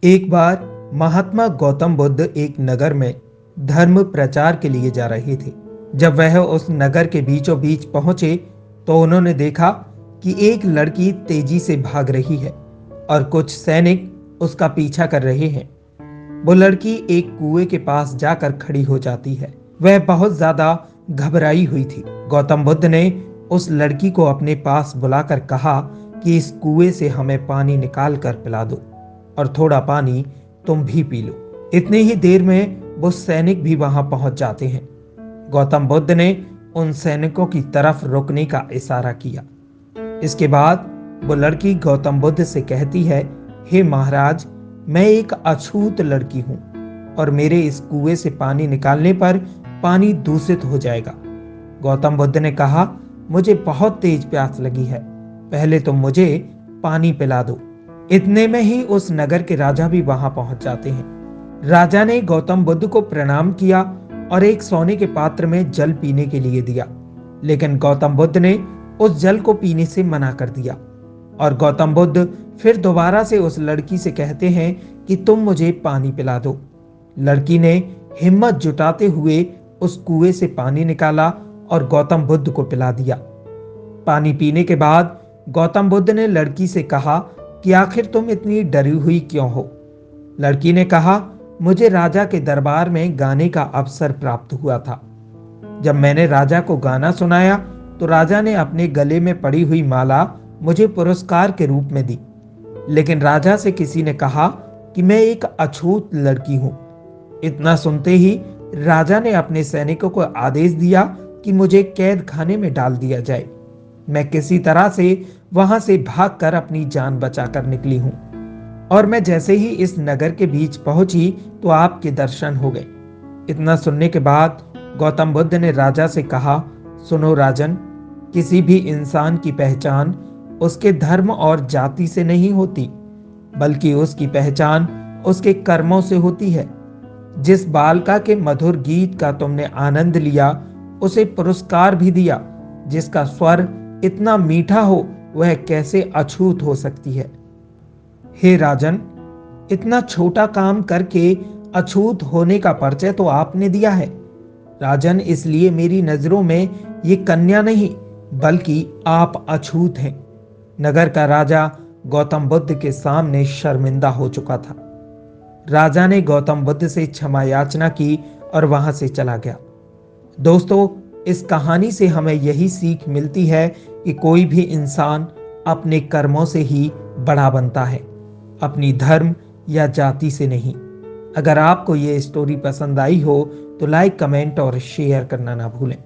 एक बार महात्मा गौतम बुद्ध एक नगर में धर्म प्रचार के लिए जा रहे थे। जब वह उस नगर के बीचों बीच पहुंचे तो उन्होंने देखा कि एक लड़की तेजी से भाग रही है और कुछ सैनिक उसका पीछा कर रहे हैं। वो लड़की एक कुएं के पास जाकर खड़ी हो जाती है। वह बहुत ज्यादा घबराई हुई थी। गौतम बुद्ध ने उस लड़की को अपने पास बुलाकर कहा कि इस कुएं से हमें पानी निकाल कर पिला दो और थोड़ा पानी तुम भी पी लो। इतनी ही देर में वो सैनिक भी वहां पहुंच जाते हैं। गौतम बुद्ध ने उन सैनिकों की तरफ रुकने का इशारा किया। इसके बाद वो लड़की गौतम बुद्ध से कहती है, हे महाराज, मैं एक अछूत लड़की हूं और मेरे इस कुएं से पानी निकालने पर पानी दूषित हो जाएगा। गौतम बुद्ध ने कहा, मुझे बहुत तेज प्यास लगी है, पहले तुम मुझे पानी पिला दो। इतने में ही उस नगर के राजा भी वहां पहुंच जाते हैं। राजा ने गौतम बुद्ध को प्रणाम किया और एक सोने के पात्र में जल पीने के लिए दिया, लेकिन गौतम बुद्ध ने उस जल को पीने से मना कर दिया। और गौतम बुद्ध फिर दोबारा से उस लड़की से कहते हैं कि तुम मुझे पानी पिला दो। लड़की ने हिम्मत जुटाते हुए उस कुएं से पानी निकाला और गौतम बुद्ध को पिला दिया। पानी पीने के बाद गौतम बुद्ध ने लड़की से कहा कि आखिर तुम इतनी डरी हुई क्यों हो। लड़की ने कहा, मुझे राजा के दरबार में गाने का अवसर प्राप्त हुआ था। जब मैंने राजा को गाना सुनाया तो राजा ने अपने गले में पड़ी हुई माला मुझे पुरस्कार के रूप में दी, लेकिन राजा से किसी ने कहा कि मैं एक अछूत लड़की हूं। इतना सुनते ही राजा ने अपने सैनिकों को आदेश दिया कि मुझे कैद खाने में डाल दिया जाए। मैं किसी तरह से वहां से भागकर अपनी जान बचाकर निकली हूं और मैं जैसे ही इस नगर के बीच पहुंची तो आपके दर्शन हो गए। इतना सुनने के बाद गौतम बुद्ध ने राजा से कहा, सुनो राजन, किसी भी इंसान की पहचान उसके धर्म और जाति से नहीं होती, बल्कि उसकी पहचान उसके कर्मों से होती है। जिस बालिका के मधुर गीत का तुमने आनंद लिया उसे पुरस्कार भी दिया, जिसका स्वर इतना मीठा हो वह कैसे अछूत हो सकती है। हे राजन, इतना छोटा काम करके अछूत होने का परिचय तो आपने दिया है। राजन, इसलिए मेरी नजरों में ये कन्या नहीं बल्कि आप अछूत हैं। नगर का राजा गौतम बुद्ध के सामने शर्मिंदा हो चुका था। राजा ने गौतम बुद्ध से क्षमा याचना की और वहां से चला गया। दोस्तों, इस कहानी से हमें यही सीख मिलती है कि कोई भी इंसान अपने कर्मों से ही बड़ा बनता है, अपनी धर्म या जाति से नहीं। अगर आपको ये स्टोरी पसंद आई हो तो लाइक, कमेंट और शेयर करना ना भूलें।